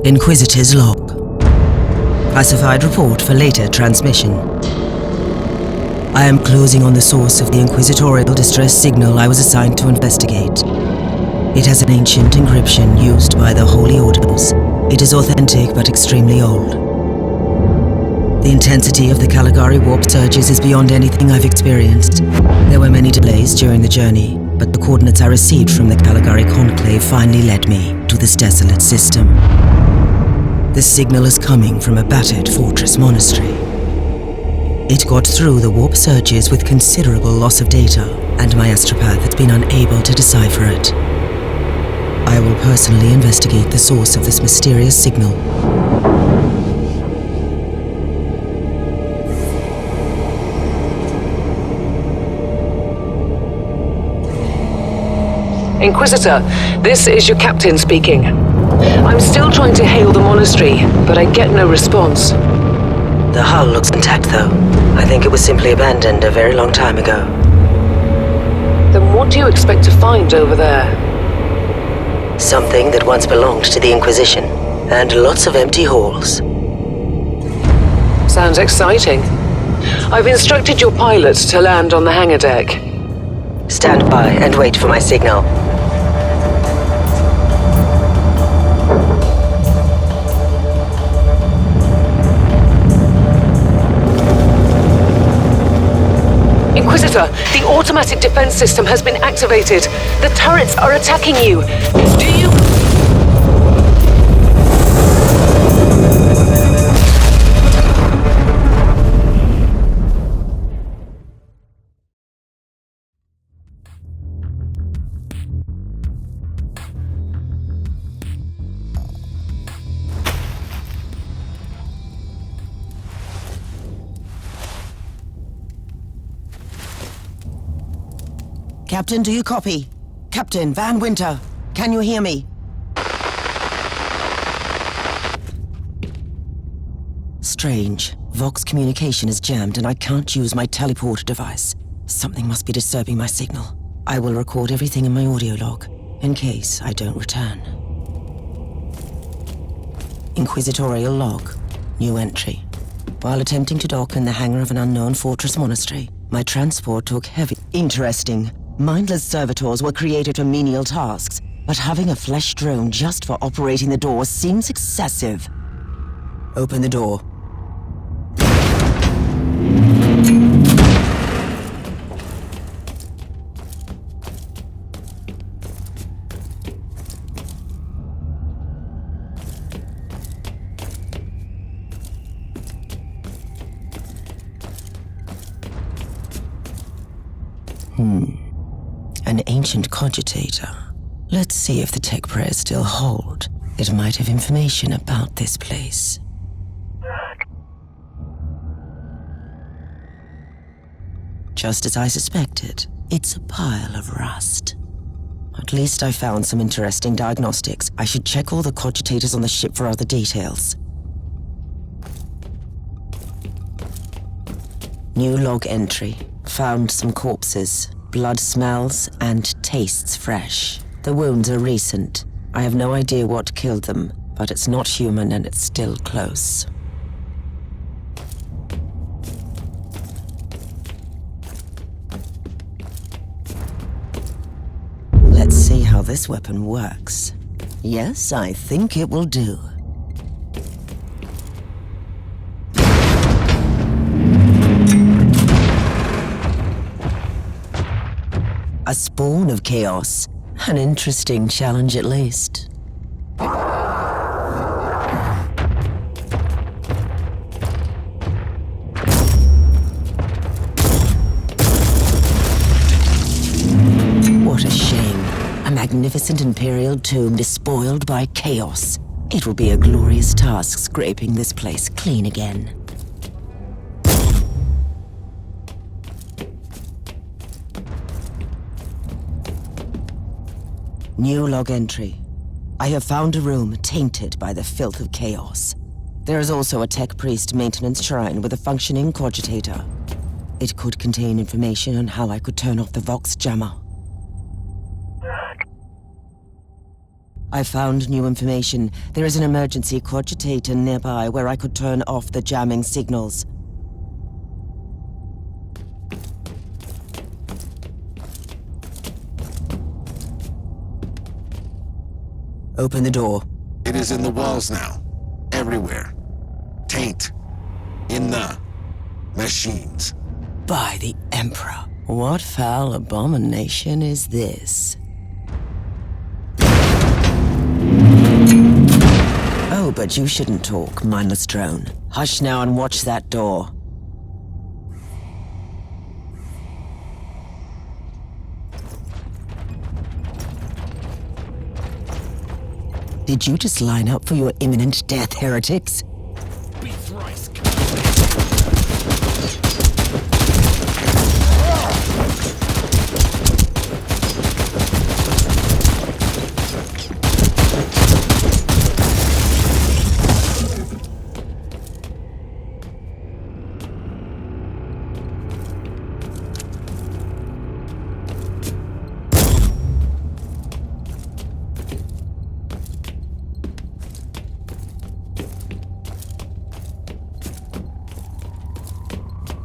Inquisitor's log. Classified report for later transmission. I am closing on the source of the inquisitorial distress signal I was assigned to investigate. It has an ancient encryption used by the Holy Orders. It is authentic but extremely old. The intensity of the Caligari warp surges is beyond anything I've experienced. There were many delays during the journey, but the coordinates I received from the Caligari Conclave finally led me to this desolate system. The signal is coming from a battered fortress monastery. It got through the warp surges with considerable loss of data, and my astropath has been unable to decipher it. I will personally investigate the source of this mysterious signal. Inquisitor, this is your captain speaking. I'm still trying to hail the monastery, but I get no response. The hull looks intact, though. I think it was simply abandoned a very long time ago. Then what do you expect to find over there? Something that once belonged to the Inquisition, and lots of empty halls. Sounds exciting. I've instructed your pilot to land on the hangar deck. Stand by and wait for my signal. Inquisitor, the automatic defense system has been activated. The turrets are attacking you. Do you... Captain, do you copy? Captain Van Winter, can you hear me? Strange. Vox communication is jammed and I can't use my teleporter device. Something must be disturbing my signal. I will record everything in my audio log, in case I don't return. Inquisitorial log. New entry. While attempting to dock in the hangar of an unknown fortress monastery, my transport took heavy... Interesting. Mindless servitors were created for menial tasks, but having a flesh drone just for operating the door seems excessive. Open the door. An ancient cogitator. Let's see if the tech prayers still hold. It might have information about this place. Just as I suspected, it's a pile of rust. At least I found some interesting diagnostics. I should check all the cogitators on the ship for other details. New log entry. Found some corpses. Blood smells and tastes fresh. The wounds are recent. I have no idea what killed them, but it's not human and it's still close. Let's see how this weapon works. Yes, I think it will do. A spawn of chaos. An interesting challenge at least. What a shame. A magnificent Imperial tomb despoiled by chaos. It will be a glorious task scraping this place clean again. New log entry. I have found a room tainted by the filth of chaos. There is also a tech priest maintenance shrine with a functioning cogitator. It could contain information on how I could turn off the Vox jammer. I found new information. There is an emergency cogitator nearby where I could turn off the jamming signals. Open the door. It is in the walls now. Everywhere. Taint. In the machines. By the Emperor. What foul abomination is this? Oh, but you shouldn't talk, mindless drone. Hush now and watch that door. Did you just line up for your imminent death, heretics? Be thrice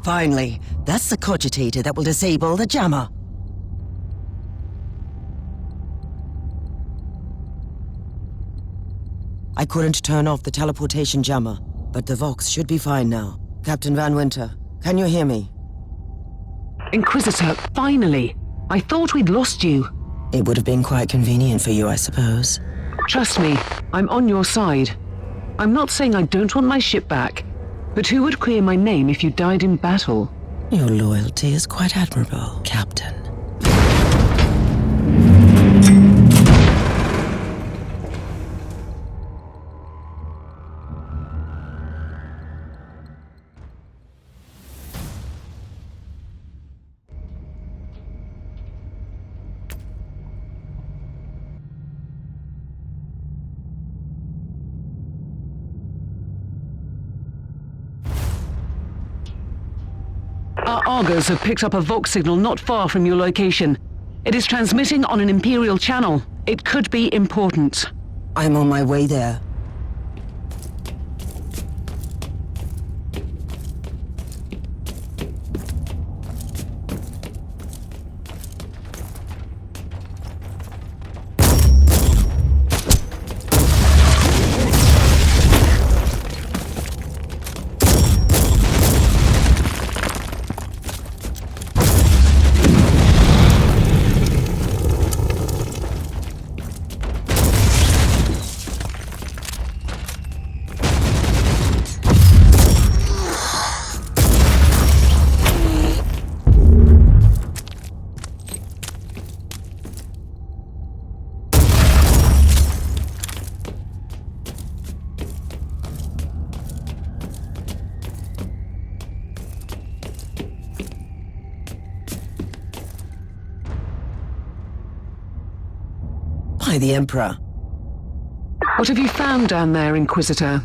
Finally, that's the cogitator that will disable the jammer. I couldn't turn off the teleportation jammer, but the Vox should be fine now. Captain Van Winter, can you hear me? Inquisitor, finally! I thought we'd lost you. It would have been quite convenient for you, I suppose. Trust me, I'm on your side. I'm not saying I don't want my ship back, but who would clear my name if you died in battle? Your loyalty is quite admirable, Captain. Our Argos have picked up a Vox signal not far from your location. It is transmitting on an Imperial channel. It could be important. I'm on my way there. By the Emperor. What have you found down there, Inquisitor?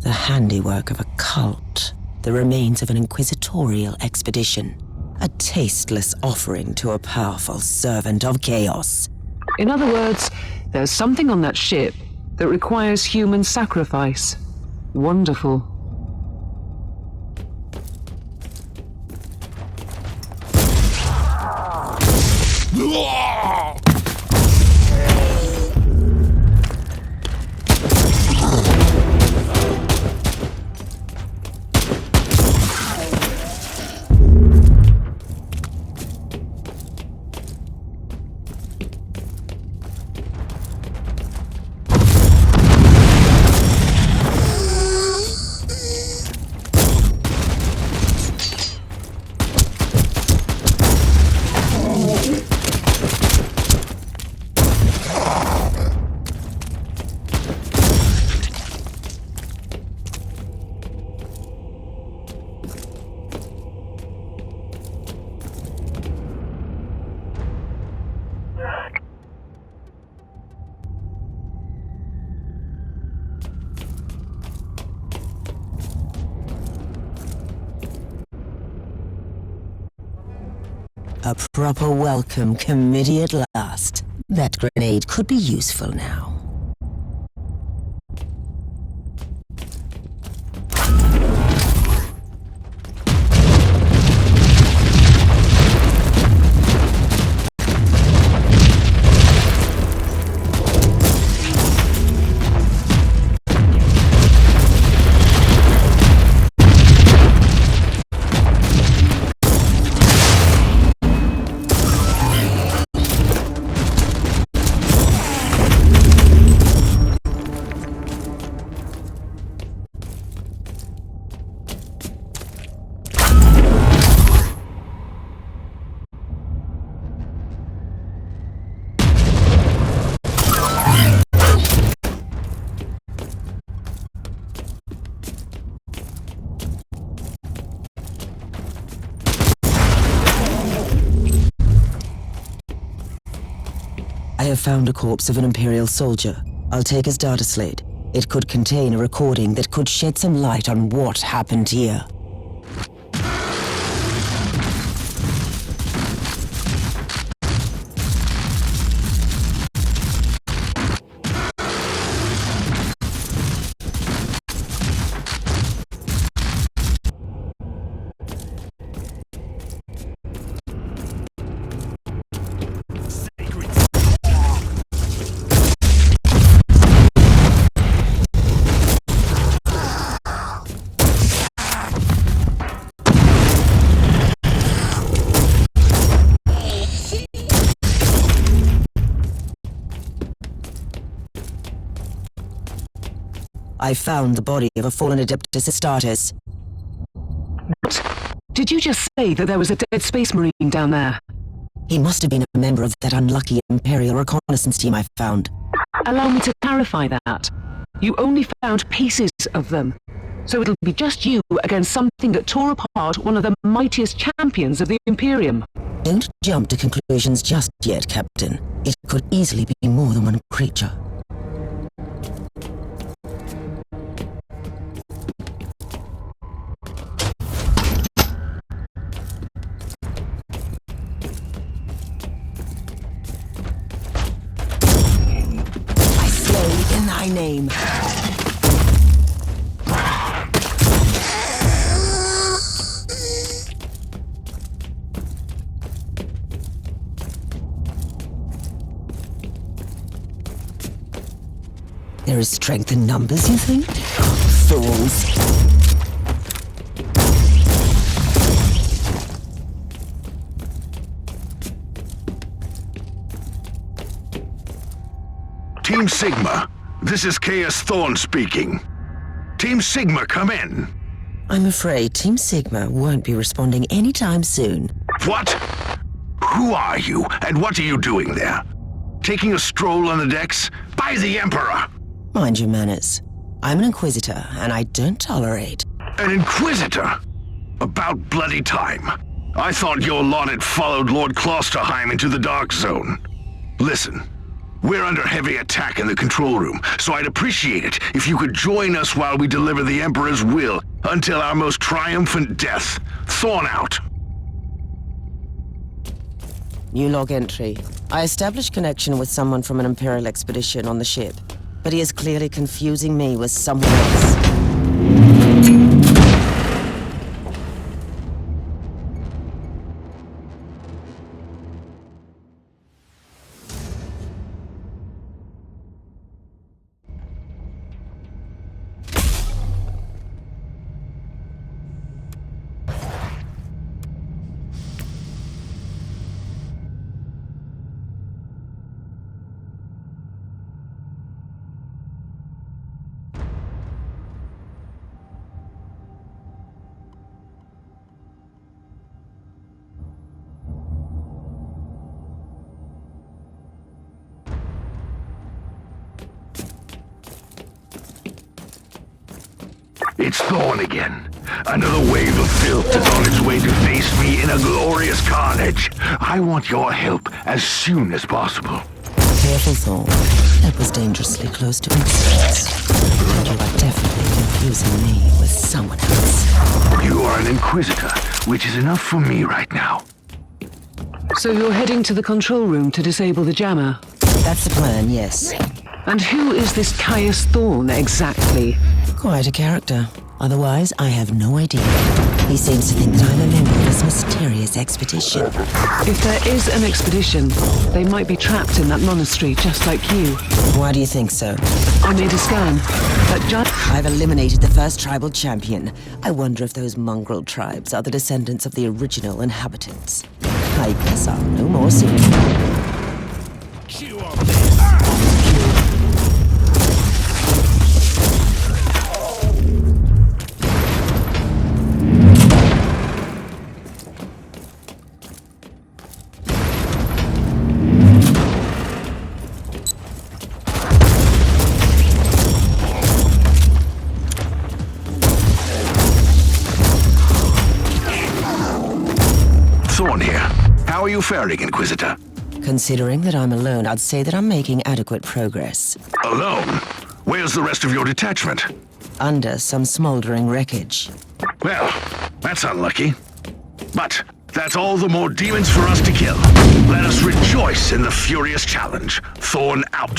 The handiwork of a cult. The remains of an inquisitorial expedition. A tasteless offering to a powerful servant of chaos. In other words, there's something on that ship that requires human sacrifice. Wonderful. A proper welcome committee at last. That grenade could be useful now. I have found a corpse of an Imperial soldier. I'll take his data slate. It could contain a recording that could shed some light on what happened here. I found the body of a fallen Adeptus Astartes. What? Did you just say that there was a dead space marine down there? He must have been a member of that unlucky Imperial reconnaissance team I found. Allow me to clarify that. You only found pieces of them. So it'll be just you against something that tore apart one of the mightiest champions of the Imperium. Don't jump to conclusions just yet, Captain. It could easily be more than one creature. In thy name. There is strength in numbers, you think? Fools. Team Sigma, this is Chaos Thorn speaking. Team Sigma, come in. I'm afraid Team Sigma won't be responding anytime soon. What? Who are you, and what are you doing there? Taking a stroll on the decks? By the Emperor! Mind your manners. I'm an Inquisitor, and I don't tolerate... An Inquisitor? About bloody time. I thought your lot had followed Lord Klosterheim into the Dark Zone. Listen. We're under heavy attack in the control room, so I'd appreciate it if you could join us while we deliver the Emperor's will until our most triumphant death. Thorn out. New log entry. I established connection with someone from an Imperial expedition on the ship, but he is clearly confusing me with someone else. It's Thorn again. Another wave of filth is on its way to face me in a glorious carnage. I want your help as soon as possible. Careful, Thorn. That was dangerously close to insolence. And you are definitely confusing me with someone else. You are an Inquisitor, which is enough for me right now. So you're heading to the control room to disable the jammer? That's the plan, yes. And who is this Caius Thorn exactly? Quite a character. Otherwise, I have no idea. He seems to think that I'm a member of this mysterious expedition. If there is an expedition, they might be trapped in that monastery just like you. Why do you think so? I made a scan. I've eliminated the first tribal champion. I wonder if those mongrel tribes are the descendants of the original inhabitants. I guess I'll know more soon. Thorn here. How are you faring, Inquisitor? Considering that I'm alone, I'd say that I'm making adequate progress. Alone? Where's the rest of your detachment? Under some smoldering wreckage. Well, that's unlucky. But that's all the more demons for us to kill. Let us rejoice in the furious challenge. Thorn out.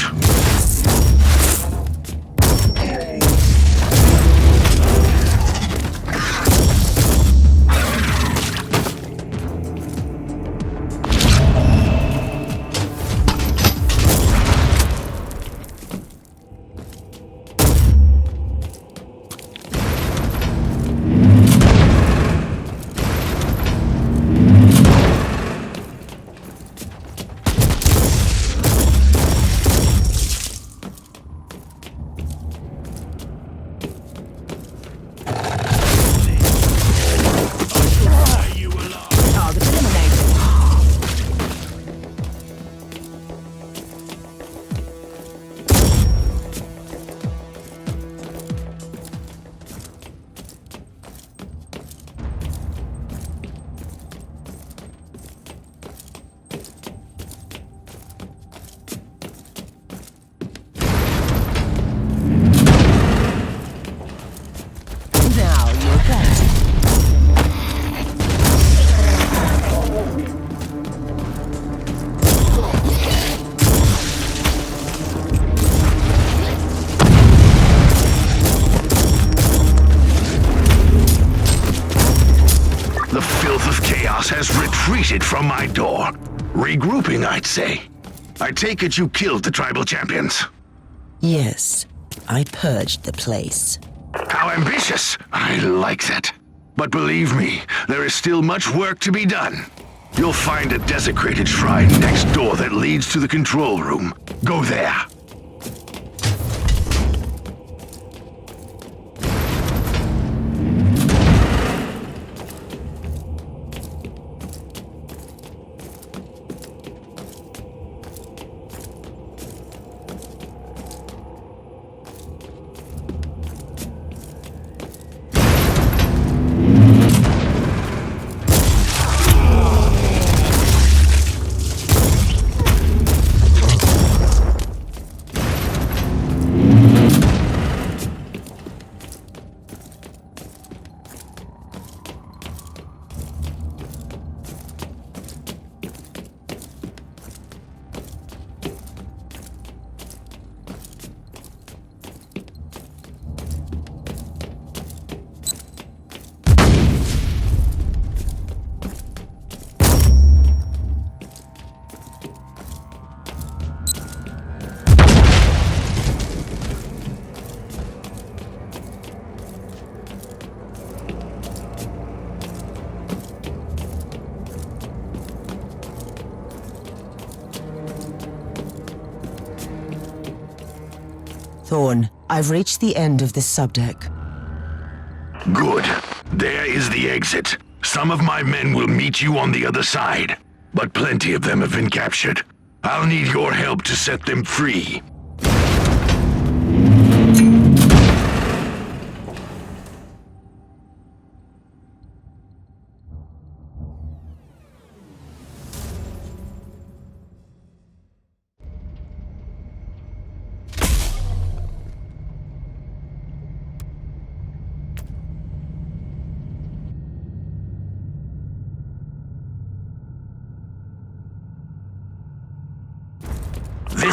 Has retreated from my door. Regrouping, I'd say. I take it you killed the tribal champions. Yes, I purged the place. How ambitious! I like that. But believe me, there is still much work to be done. You'll find a desecrated shrine next door that leads to the control room. Go there. Thorn, I've reached the end of this subdeck. Good. There is the exit. Some of my men will meet you on the other side, but plenty of them have been captured. I'll need your help to set them free.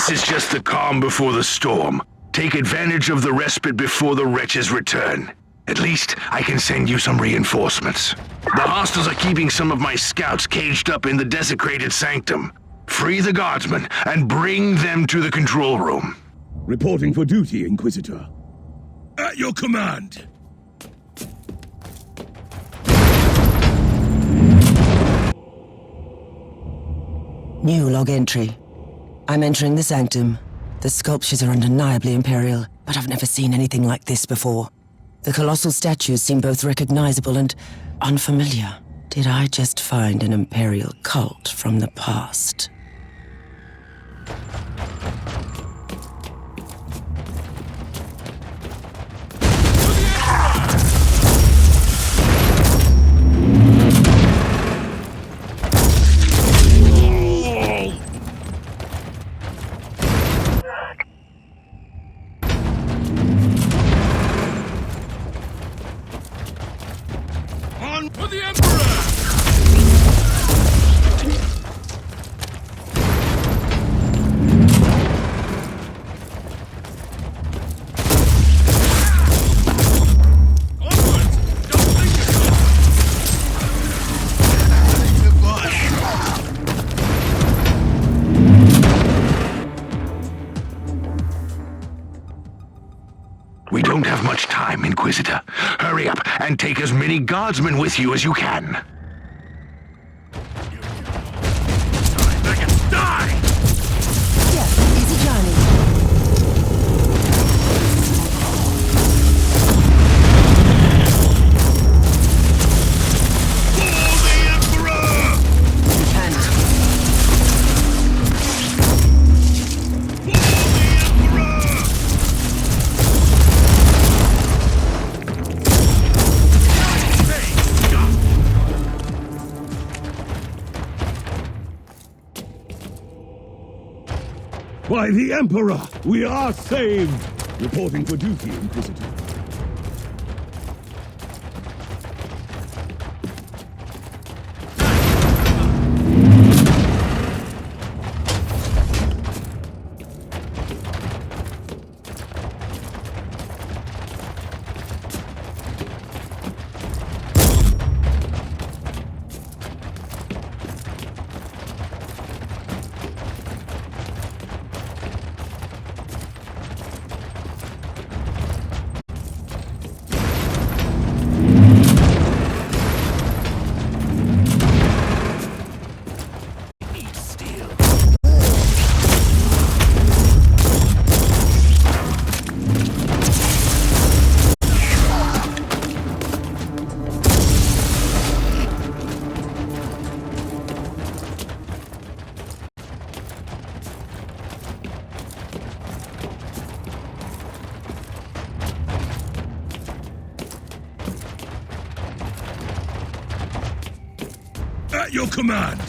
This is just the calm before the storm. Take advantage of the respite before the wretches return. At least, I can send you some reinforcements. The hostiles are keeping some of my scouts caged up in the desecrated sanctum. Free the guardsmen and bring them to the control room. Reporting for duty, Inquisitor. At your command. New log entry. I'm entering the sanctum. The sculptures are undeniably imperial, but I've never seen anything like this before. The colossal statues seem both recognizable and unfamiliar. Did I just find an imperial cult from the past? For the Emperor! We don't have much time, Inquisitor. Hurry up and take as many guardsmen with you as you can. Die! Yeah, easy journey. For the Emperor! Repent. For the Emperor! By the Emperor, we are saved! Reporting for duty, Inquisitor. At your command!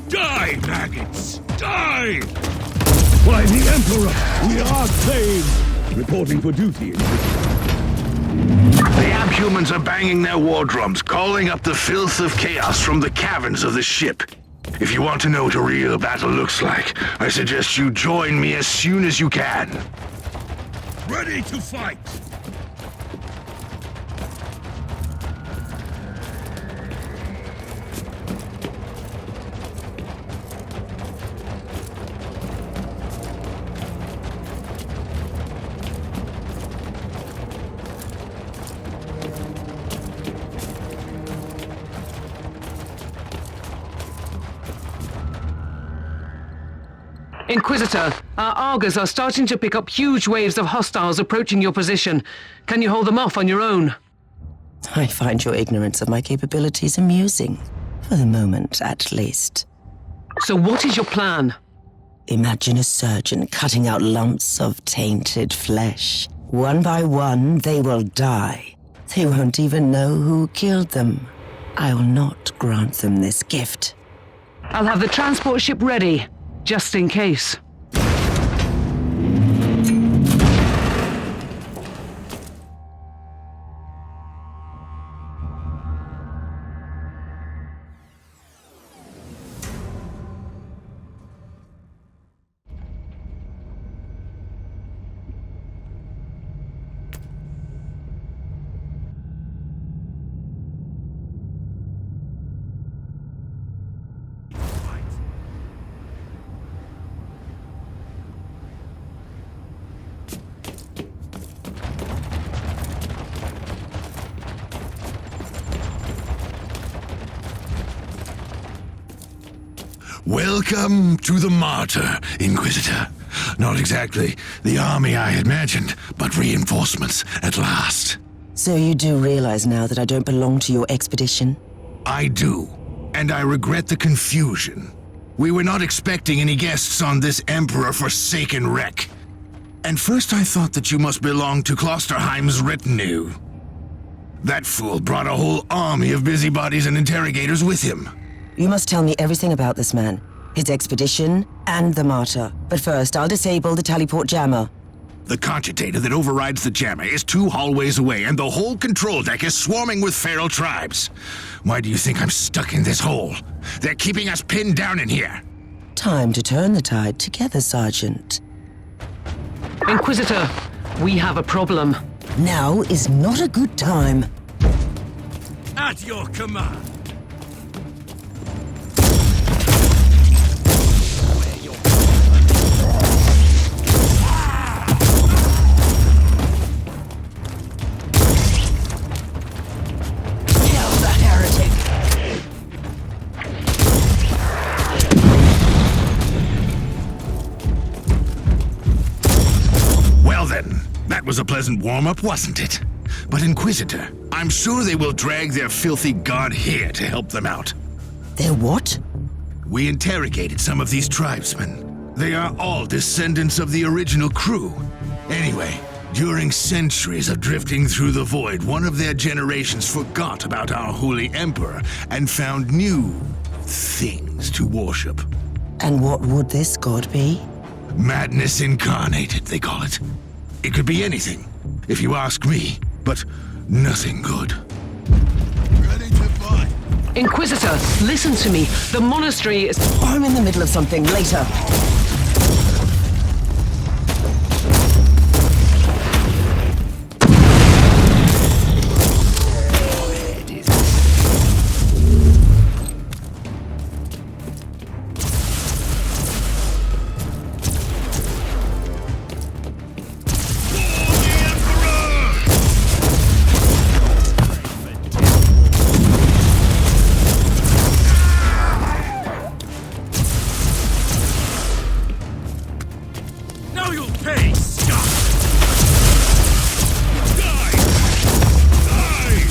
Die, maggots! Die! By the Emperor, we are saved! Reporting for duty, The abhumans are banging their war drums, calling up the filth of chaos from the caverns of the ship. If you want to know what a real battle looks like, I suggest you join me as soon as you can. Ready to fight! Inquisitor, our Argos are starting to pick up huge waves of hostiles approaching your position. Can you hold them off on your own? I find your ignorance of my capabilities amusing. For the moment, at least. So what is your plan? Imagine a surgeon cutting out lumps of tainted flesh. One by one, they will die. They won't even know who killed them. I will not grant them this gift. I'll have the transport ship ready, just in case. Welcome to the Martyr, Inquisitor. Not exactly the army I had imagined, but reinforcements at last. So you do realize now that I don't belong to your expedition? I do, and I regret the confusion. We were not expecting any guests on this Emperor-forsaken wreck. And first I thought that you must belong to Klosterheim's retinue. That fool brought a whole army of busybodies and interrogators with him. You must tell me everything about this man, his expedition, and the Martyr. But first, I'll disable the Tallyport jammer. The cogitator that overrides the jammer is 2 hallways away, and the whole control deck is swarming with feral tribes. Why do you think I'm stuck in this hole? They're keeping us pinned down in here. Time to turn the tide together, Sergeant. Inquisitor, we have a problem. Now is not a good time. At your command. Kill the heretic! Well then, that was a pleasant warm-up, wasn't it? But Inquisitor, I'm sure they will drag their filthy god here to help them out. They're what? We interrogated some of these tribesmen. They are all descendants of the original crew. Anyway, during centuries of drifting through the void, one of their generations forgot about our holy emperor and found new things to worship. And what would this god be? Madness incarnated, they call it. It could be anything, if you ask me, but nothing good. Ready to fight. Inquisitor, listen to me. The monastery is... I'm in the middle of something. Later. Now you'll pay, scum! Die! Die!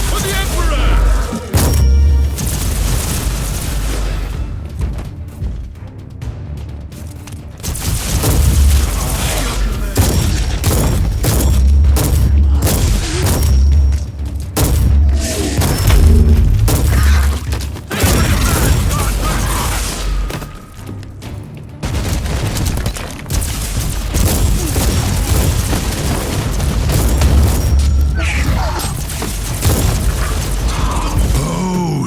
For the Emperor!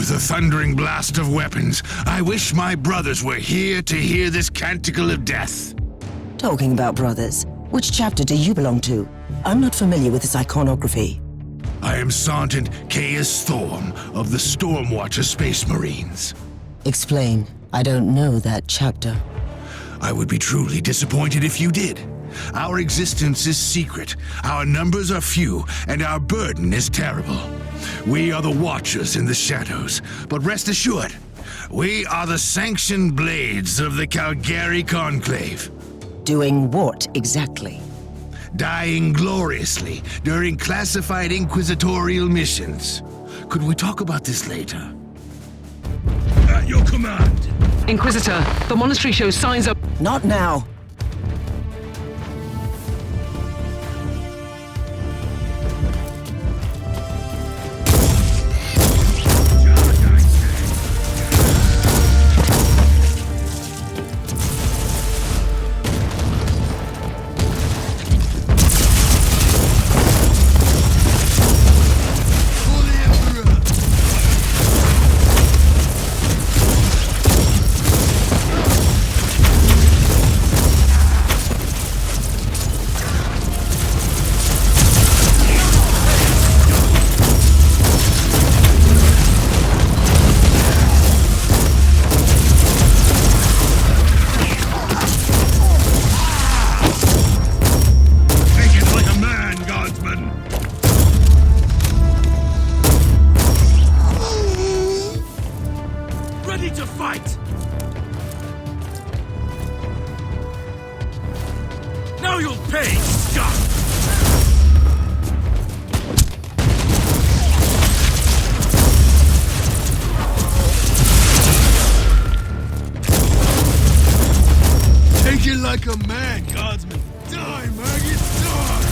The thundering blast of weapons. I wish my brothers were here to hear this canticle of death. Talking about brothers, which chapter do you belong to? I'm not familiar with this iconography. I am Sergeant Caius Thorm of the Stormwatcher Space Marines. Explain. I don't know that chapter. I would be truly disappointed if you did. Our existence is secret, our numbers are few, and our burden is terrible. We are the Watchers in the shadows, but rest assured, we are the sanctioned blades of the Calgary Conclave. Doing what exactly? Dying gloriously during classified inquisitorial missions. Could we talk about this later? At your command. Inquisitor, the monastery shows signs of... Not now. Now you'll pay, scum! Take it like a man, guardsman. Die, maggots, die!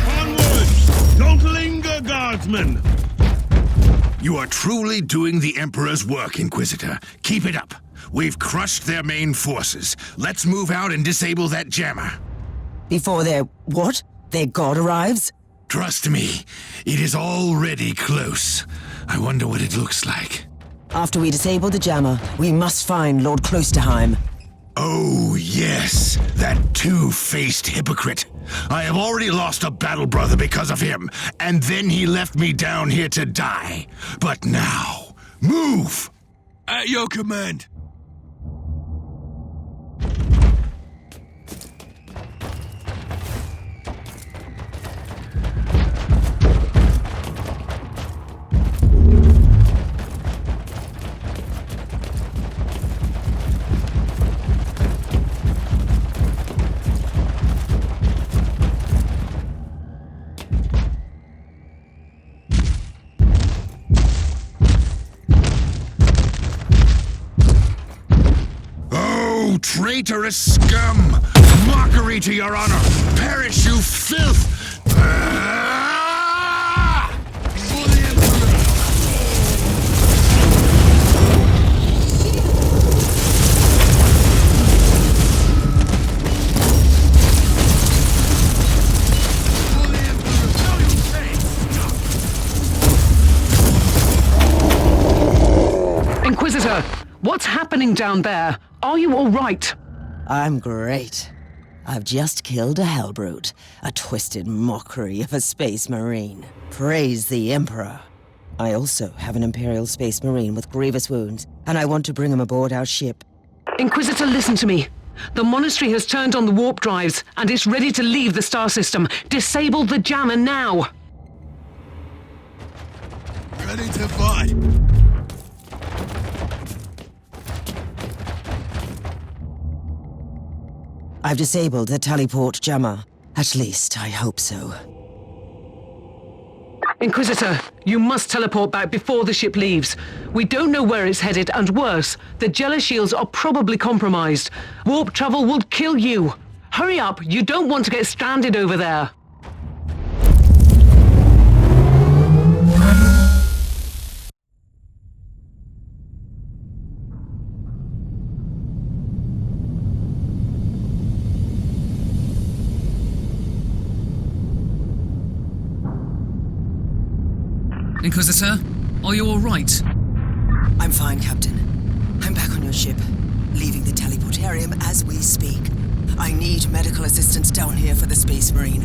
Onwards! Don't linger, guardsmen! You are truly doing the Emperor's work, Inquisitor. Keep it up. We've crushed their main forces. Let's move out and disable that jammer. Before their god arrives? Trust me, it is already close. I wonder what it looks like. After we disable the jammer, we must find Lord Klosterheim. Oh, yes, that two-faced hypocrite. I have already lost a battle brother because of him, and then he left me down here to die. But now, move! At your command. Traitorous scum! Mockery to your honor! Perish, you filth! For the Emperor! For the Emperor! Now you say! Inquisitor, what's happening down there? Are you all right? I'm great. I've just killed a Hellbrute, a twisted mockery of a space marine. Praise the Emperor. I also have an Imperial Space Marine with grievous wounds, and I want to bring him aboard our ship. Inquisitor, listen to me. The monastery has turned on the warp drives, and it's ready to leave the star system. Disable the jammer now! Ready to fight! I've disabled the Tallyport jammer. At least, I hope so. Inquisitor, you must teleport back before the ship leaves. We don't know where it's headed, and worse, the jealous shields are probably compromised. Warp travel will kill you. Hurry up, you don't want to get stranded over there. Inquisitor, are you all right? I'm fine, Captain. I'm back on your ship, leaving the teleportarium as we speak. I need medical assistance down here for the Space Marine.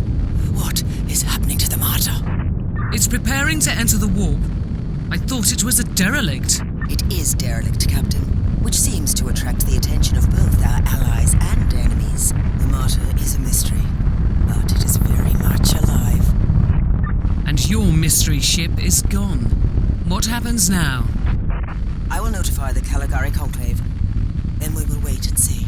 What is happening to the Martyr? It's preparing to enter the warp. I thought it was a derelict. It is derelict, Captain, which seems to attract the attention of both our allies and enemies. The Martyr is a mystery, but it is very much alive. And your mystery ship is gone. What happens now? I will notify the Caligari Conclave. Then we will wait and see.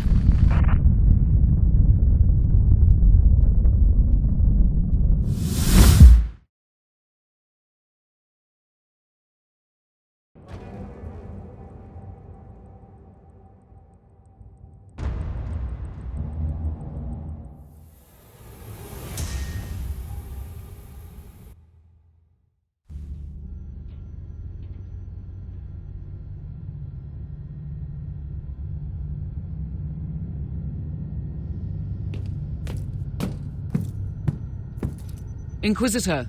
Inquisitor,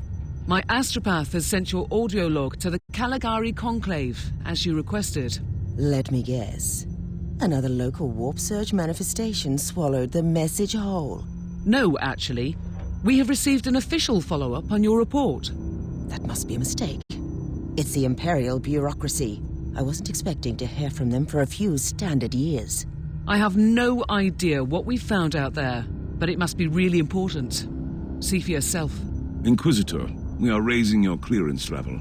my astropath has sent your audio log to the Caligari Conclave, as you requested. Let me guess. Another local warp surge manifestation swallowed the message whole. No, actually. We have received an official follow-up on your report. That must be a mistake. It's the Imperial bureaucracy. I wasn't expecting to hear from them for a few standard years. I have no idea what we found out there, but it must be really important. See for yourself. Inquisitor, we are raising your clearance level.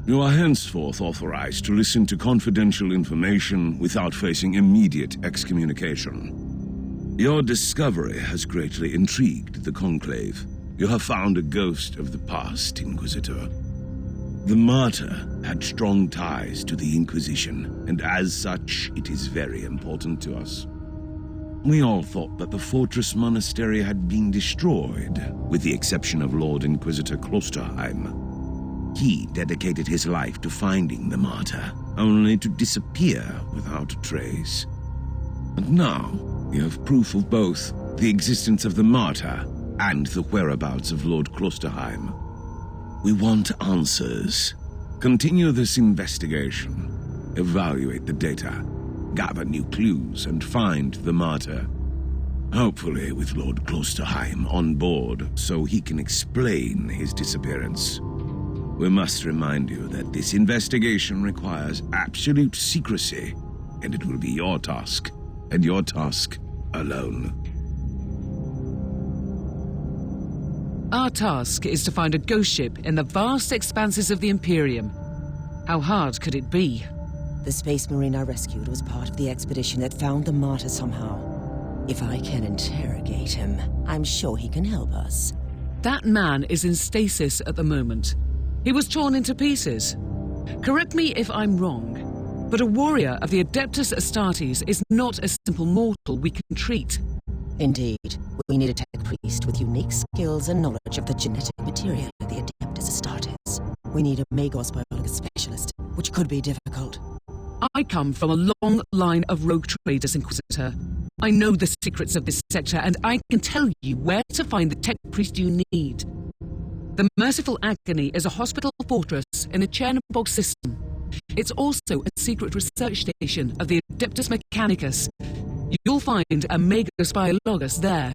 You are henceforth authorized to listen to confidential information without facing immediate excommunication. Your discovery has greatly intrigued the Conclave. You have found a ghost of the past, Inquisitor. The martyr had strong ties to the Inquisition, and as such, it is very important to us. We all thought that the fortress monastery had been destroyed, with the exception of Lord Inquisitor Klosterheim. He dedicated his life to finding the martyr, only to disappear without a trace. And now, we have proof of both the existence of the martyr and the whereabouts of Lord Klosterheim. We want answers. Continue this investigation. Evaluate the data. Gather new clues and find the martyr. Hopefully with Lord Klosterheim on board so he can explain his disappearance. We must remind you that this investigation requires absolute secrecy, and it will be your task, and your task alone. Our task is to find a ghost ship in the vast expanses of the Imperium. How hard could it be? The Space Marine I rescued was part of the expedition that found the martyr somehow. If I can interrogate him, I'm sure he can help us. That man is in stasis at the moment. He was torn into pieces. Correct me if I'm wrong, but a warrior of the Adeptus Astartes is not a simple mortal we can treat. Indeed, we need a tech priest with unique skills and knowledge of the genetic material of the Adeptus Astartes. We need a Magos biologist specialist, which could be difficult. I come from a long line of rogue traders, Inquisitor. I know the secrets of this sector, and I can tell you where to find the tech priest you need. The Merciful Agony is a hospital fortress in the Chernobog system. It's also a secret research station of the Adeptus Mechanicus. You'll find a Magos biologist there.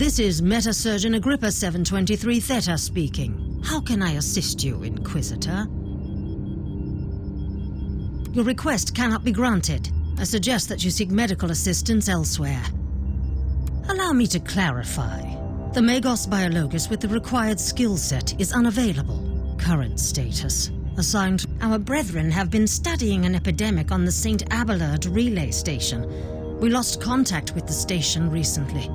This is Metasurgeon Agrippa 723 Theta speaking. How can I assist you, Inquisitor? Your request cannot be granted. I suggest that you seek medical assistance elsewhere. Allow me to clarify. The Magos biologist with the required skill set is unavailable. Current status. Assigned. Our brethren have been studying an epidemic on the St. Abelard relay station. We lost contact with the station recently.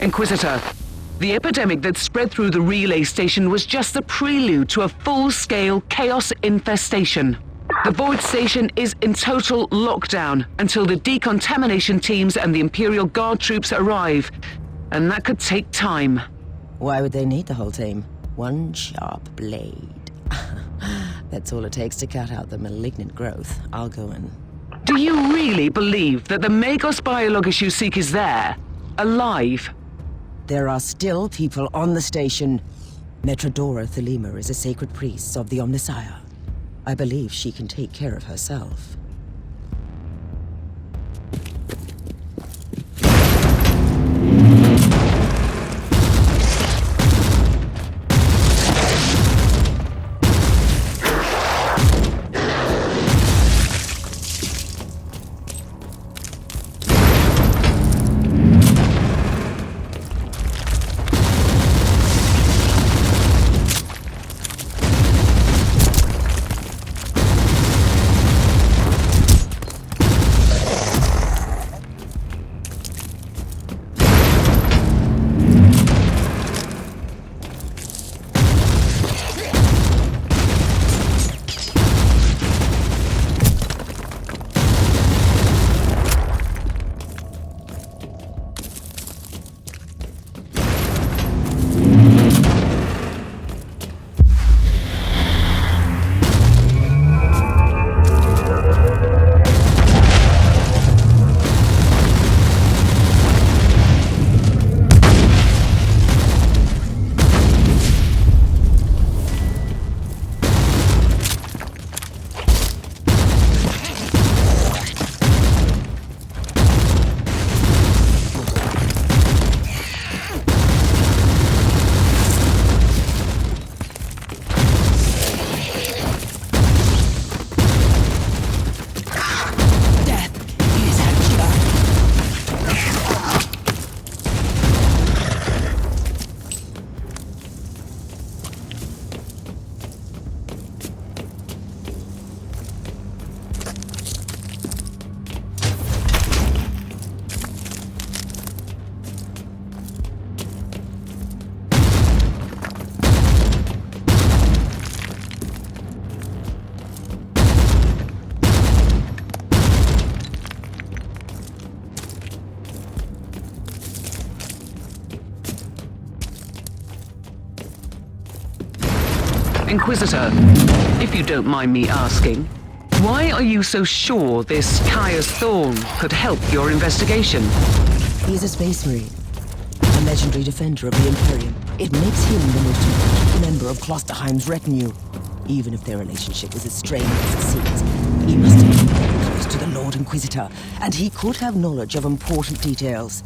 Inquisitor, the epidemic that spread through the relay station was just the prelude to a full-scale chaos infestation. The Void Station is in total lockdown until the decontamination teams and the Imperial Guard troops arrive, and that could take time. Why would they need the whole team? One sharp blade. That's all it takes to cut out the malignant growth. I'll go in. Do you really believe that the Magos Biologus you seek is there, alive? There are still people on the station. Metrodora Thelema is a sacred priest of the Omnissiah. I believe she can take care of herself. Inquisitor, if you don't mind me asking, why are you so sure this Caius Thorn could help your investigation? He's a space marine, a legendary defender of the Imperium. It makes him the most important member of Klosterheim's retinue. Even if their relationship is as strained as it seems, he must have been very close to the Lord Inquisitor, and he could have knowledge of important details.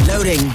Loading.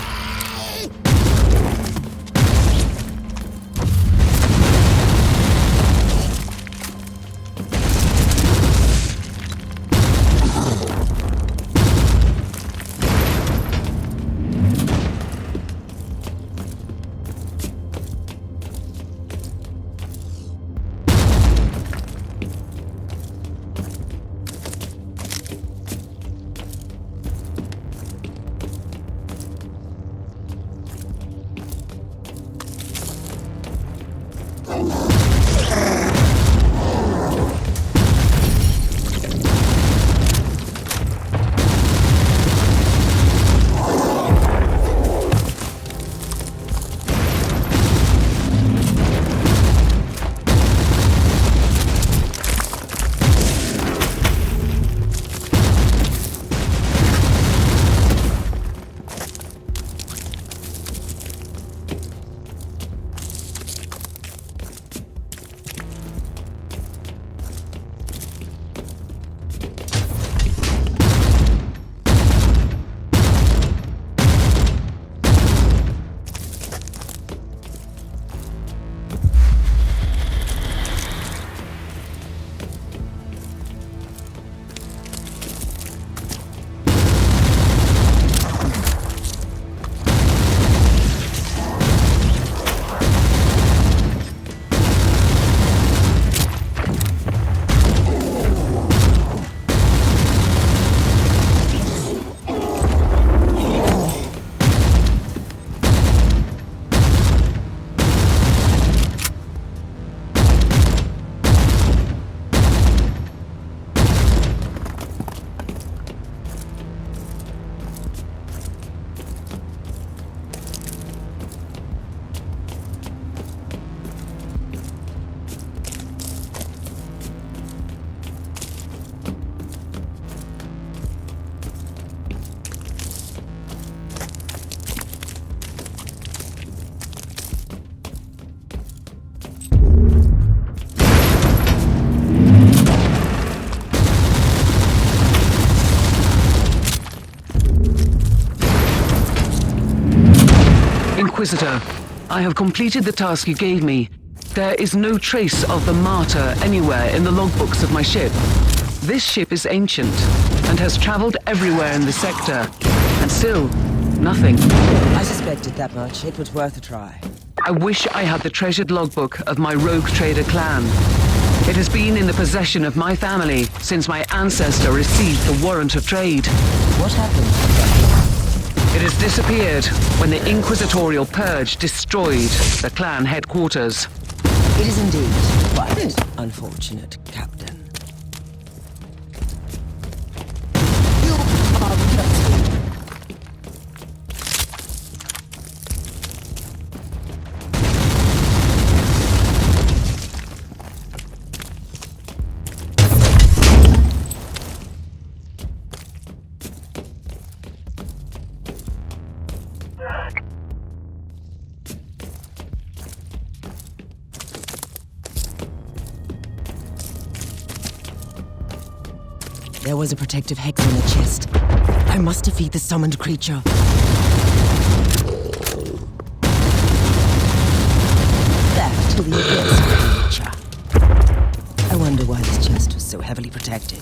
Inquisitor, I have completed the task you gave me. There is no trace of the martyr anywhere in the logbooks of my ship. This ship is ancient and has traveled everywhere in the sector, and still, nothing. I suspected that much. It was worth a try. I wish I had the treasured logbook of my rogue trader clan. It has been in the possession of my family since my ancestor received the warrant of trade. What happened? It has disappeared when the Inquisitorial Purge destroyed the clan headquarters. It is indeed quite unfortunate, Captain. You are guilty. There was a protective hex on the chest. I must defeat the summoned creature. Back to the abyss, creature. I wonder why this chest was so heavily protected.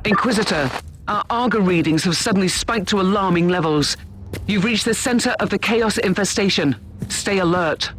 Inquisitor, our Arga readings have suddenly spiked to alarming levels. You've reached the center of the Chaos infestation. Stay alert.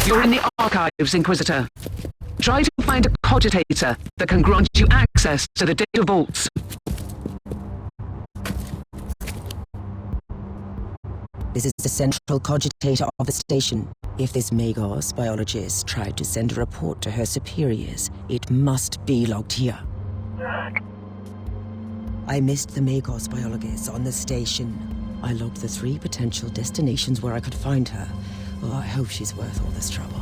You're in the archives, Inquisitor. Try to find a cogitator that can grant you access to the data vaults. This is the central cogitator of the station. If this Magos biologist tried to send a report to her superiors, it must be logged here. I missed the Magos biologist on the station. I logged the 3 potential destinations where I could find her. Oh, I hope she's worth all this trouble.